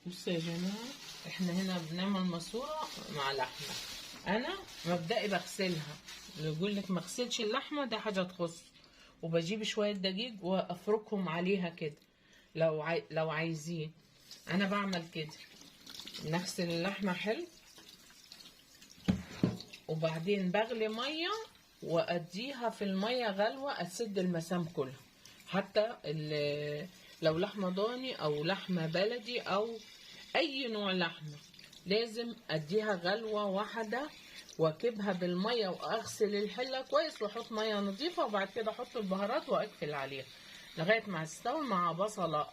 بصوا يا جماعه، احنا هنا بنعمل ماسوره مع لحمه. انا مبدئي بغسلها، اللي يقول لك ما اغسلش اللحمه ده حاجه تخص. وبجيب شويه دقيق وافركهم عليها كده لو عايزين. انا بعمل كده، نغسل اللحمه حلو وبعدين بغلي ميه واديها في الميه غلوه اسد المسام كلها. حتى لو لحمه ضاني او لحمه بلدي او اي نوع لحمه لازم اديها غلوه واحده واكبها بالميه واغسل الحله كويس واحط ميه نظيفه وبعد كده احط البهارات واقفل عليها لغايه ما تستوي مع بصله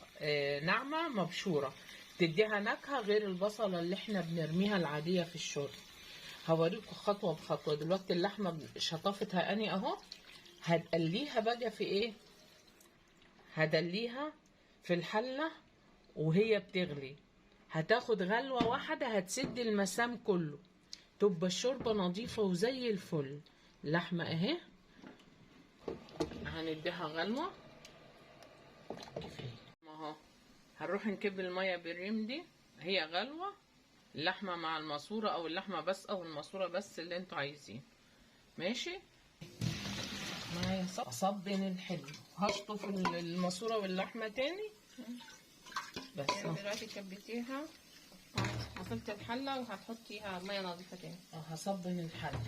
ناعمه مبشوره تديها نكهه غير البصله اللي احنا بنرميها العاديه في الشرب. هوريكم خطوه بخطوه. دلوقتي اللحمه شطفتها اني اهو. هتقليها بقى في ايه؟ هدليها في الحله وهي بتغلي، هتاخد غلوه واحده هتسد المسام كله، تبقى الشوربه نظيفه وزي الفل. اللحمه اهي هنديها غلوه كفايه اهو. هنروح نكب الميه بالريم دي، هي غلوه اللحمه مع الماسوره او اللحمه بس او الماسوره بس اللي انتوا عايزين. ماشي معايا صبن الحلو. هشطف الماسوره واللحمه تاني بس. دلوقتي كبتيها غسلت الحله وهتحطيها ميه نظيفه تاني. هصبن الحله.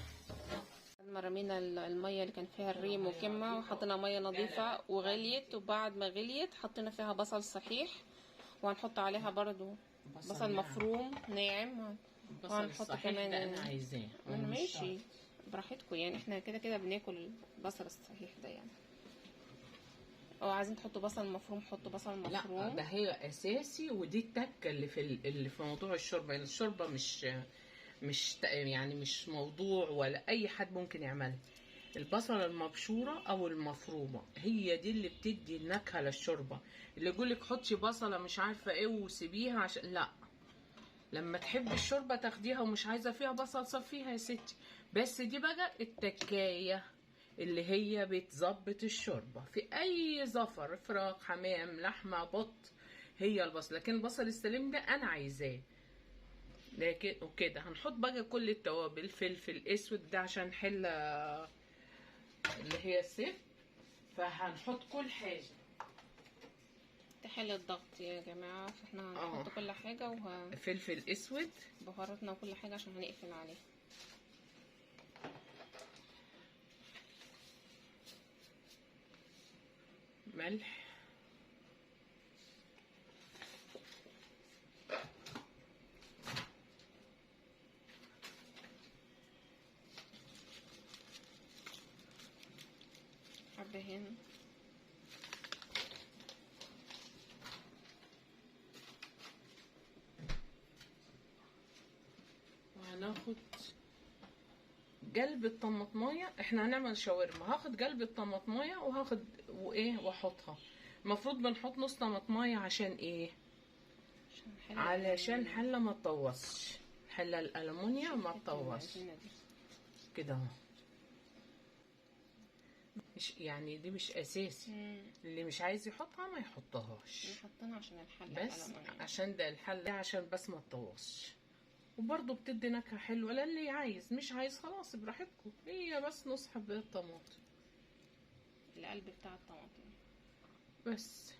بعد ما رمينا الميه اللي كان فيها الريم وكمه وحطينا ميه نظيفه وغليت، وبعد ما غليت حطينا فيها بصل صحيح وهنحط عليها برضو بصل مفروم ناعم، وهنحط كمان انا عايزاه. ماشي براحتكم يعني، احنا كده كده بناكل البصل الصحيح ده يعني. او عايزين تحطوا بصل مفروم حطوا بصل مفروم. لا ده هي اساسي، ودي التكه اللي في موضوع الشوربه. يعني الشوربه مش موضوع ولا اي حد ممكن يعملها. البصله المبشوره او المفرومه هي دي اللي بتدي النكهه للشوربه. اللي يقولك حطي بصله مش عارفه ايه وسيبيها عشان لا، لما تحبي الشوربه تاخديها ومش عايزه فيها بصل صفيها يا ستي. بس دي بقى التكايه اللي هي بتظبط الشوربه في اي زفر، فراخ حمام لحمه بط، هي البصل. لكن البصل السليم ده انا عايزاه. لكن وكده هنحط بقى كل التوابل. فلفل اسود ده عشان حله اللي هي السيف، فهنحط كل حاجه تحل الضغط يا جماعه. فاحنا هنحط كل حاجه فلفل اسود بهاراتنا وكل حاجه عشان هنقفل عليه. ملح حبهان وهناخد قلب الطماطمايه. احنا هنعمل شاورما، هاخد قلب الطماطمايه وهاخد واحطها. المفروض بنحط نص طماطمايه عشان ايه؟ علشان حله ما تطوصش، حله الالومنيا ما تطوصش كده اهو. مش يعني دي مش اساسي. اللي مش عايز يحطها ما يحطهاش. حطينا عشان الحله بس عشان ده الحله عشان بس ما تطوصش، وبرضه بتدي نكهه حلوه للي عايز. مش عايز خلاص براحتكم. هي بس نص حبايه طماطم، القلب بتاع الطماطم بس.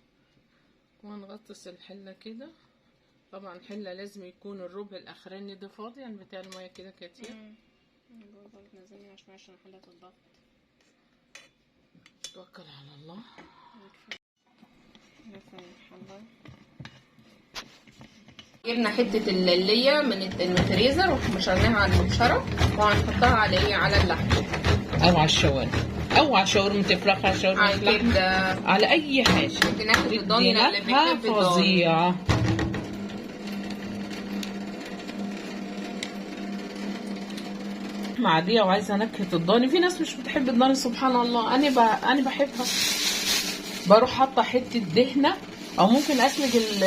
وهنغطس الحله كده. طبعا الحله لازم يكون الربع الاخراني ده فاضي، يعني بتاع الميه كده كتير. نزلنا شويه عشان حله الضغط. توكل على الله. جبنا حته اللية من الفريزر ومشرناها على المبشره وهنحطها على ايه؟ على اللحم او على الشاورما او على شاورما فراخ، على شاورما لحم، على اي حاجه. دي نكهه الضاني اللي بيحب فظيعه. عاديه وعايزه نكهه الضاني. في ناس مش بتحب الضاني سبحان الله. انا بحبها. بروح حاطه حته دهنه او ممكن اسلق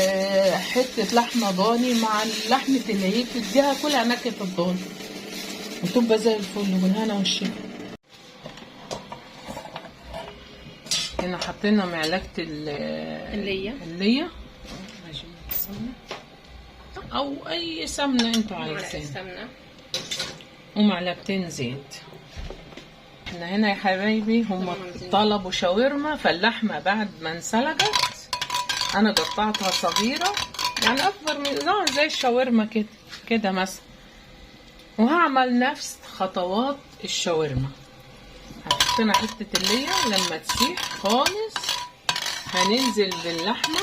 حته لحمه ضاني مع لحمه العيد تديها كلها نكهه الضاني وتبقى زي الفل بالهنا والشفا. هنا حطينا معلقه الليه او اي سمنه انتوا معلقة عايزين، سمنة ومعلقتين زيت. احنا هنا يا حبايبي هم طلبوا شاورما، فاللحمه بعد ما انسلقت انا قطعتها صغيره، يعني اكبر من زي الشاورما كده كده مثلا، وهعمل نفس خطوات الشاورما. هحطنا حته اللية لما تسيح خالص، هننزل باللحمه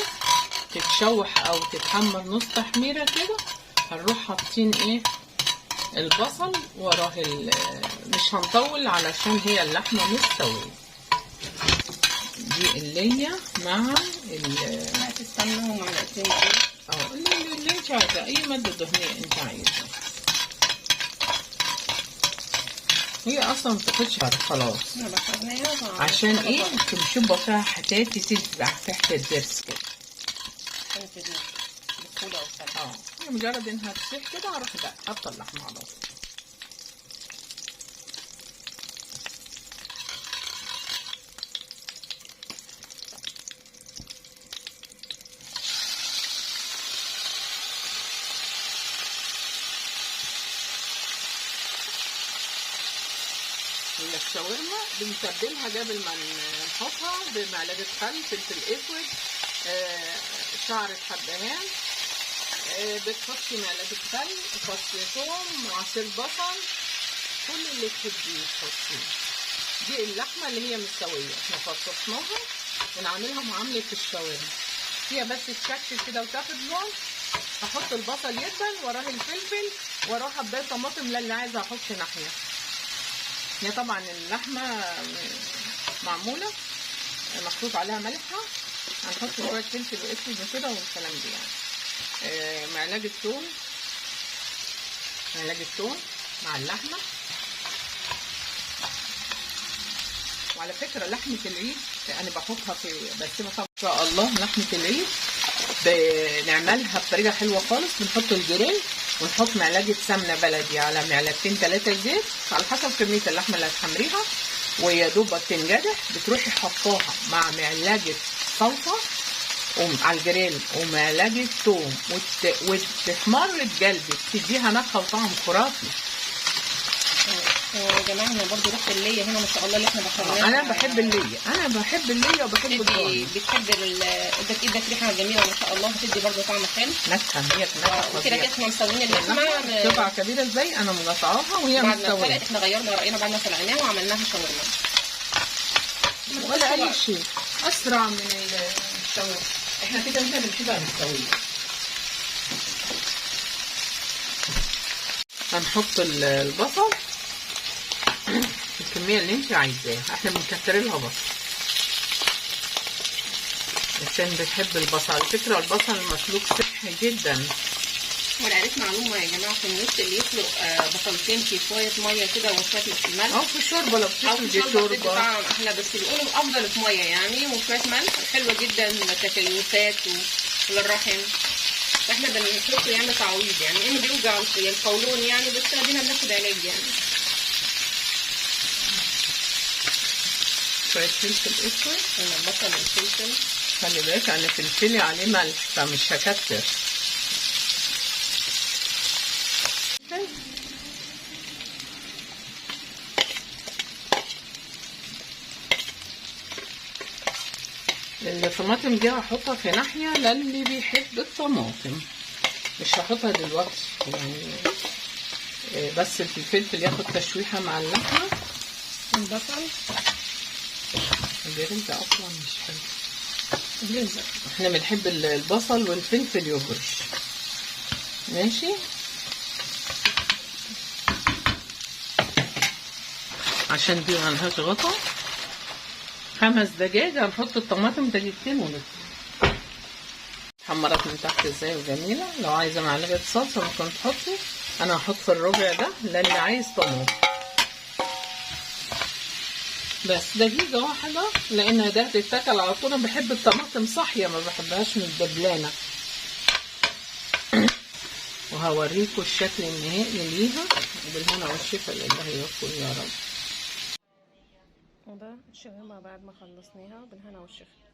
تتشوح او تتحمر نص تحميره كده، هنروح حاطين ايه البصل وراه مش هنطول علشان هي اللحمه مستويه. دي اللية مع معلقة السمنة ومعلقتين زيت. اللي انت عايزاه، اي مادة دهنية انت عايزها. هي اصلا متاخدش خلاص، احنا بشرناها عشان ايه تشبه فيها حتات تتبع تحت الضرس كده. عشان تدوب بسهولة وسهلة. هي مجرد انها تسيح كده هروح حاطة اللحمة على طول. الشاورما بنتبلها قبل ما نحطها بمعلقه خل، فلفل اسود، شعرة حبهان، بتحطي معلقه خل، فص ثوم، وعصير بصل، كل اللي تحبيه تحطيه. دي اللحمه اللي هي مستويه احنا فصصناها ونعملها معامله الشاورما، هي بس تشكل كده وتاخد لون. هحط البصل يدبل، وراه الفلفل، وراه حبايه طماطم اللي عايزه احط ناحيه. هي طبعا اللحمه معموله محطوط عليها ملحه، هنحط شويه فلفل واسود وكده والكلام ده يعني. معلقه ثوم مع اللحمه. وعلى فكره لحمه العيد انا بحطها بسيبها طبعا ان شاء الله. لحمه العيد بنعملها بطريقه حلوه خالص، بنحط الجريل ونحط معلقه سمنه بلدي على معلقتين 3 زيت على حسب كميه اللحمه اللي هتحمريها، ويا دوبك تنجدح بتروحي حطاها مع معلقه صلصه على الجريل ومعلقه ثوم وتحمر بقلبك، تديها نكهه وطعم خرافي. يا جماعه احنا برضو ريحه اللية هنا ما شاء الله اللي احنا بشرناها. انا بحب اللية وبحب الضاني. بتحب ايدك ريحه جميله ما شاء الله، بتدي برضو طعم حلو. نكهه، هي نكهه وكده كده احنا مسويين اللحمه قطع كبيره ازاي، انا مقطعاها وهي بعد ما مستويه. احنا غيرنا راينا بعد ما سلقناها وعملناها شاورما. ولا اي شيء اسرع من الشاورما، احنا كده بنحبها مستويه. هنحط البصل الكميه اللي انت عايزاها، احنا بنكتر لها بصل عشان بنحب البصل. على فكره البصل المسلوق صحي جدا. وانا قريت معلومه يا جماعه في النت، اللي يسلق بصلتين في شويه ميه كده وشويه ملح او في شوربه، لو بتسلقي شوربه طعم احلى، بس بيقولوا افضل في ميه يعني، وشويه ملح حلوه جدا للتكيفات وللرحم. فاحنا بنحطه يعني تعويض، يعني انه بيوجع القولون يعني، بس ادينا بناخد علاج يعني. شويه فلفل اسود، البصل والفلفل خلي بالك انا فلفلي عليه ملح فمش هكتر. الطماطم دي هحطها في ناحيه للي بيحب الطماطم، مش هحطها دلوقتي يعني، بس الفلفل ياخد تشويحه مع اللحمه. البصل الجريل ده اصلا مش حلو، احنا بنحب البصل والفلفل يبرش. ماشي، عشان دي ملهاش غطا. 5 دقايق هنحط الطماطم دقيقتين ونطفي. حمرت من تحت ازاي وجميله. لو عايزه معلقه صلصه ممكن تحطي، انا هحط في الربع ده للي عايز طماطم بس دقيقه واحده، لانها ده هتتاكل على طول. انا بحب الطماطم صاحيه، ما بحبهاش من الدبلانه. وهوريكم الشكل النهائي ليها بالهنا والشفا لله ياكل يا رب. وده الشاورما بعد ما خلصناها بالهنا والشفا.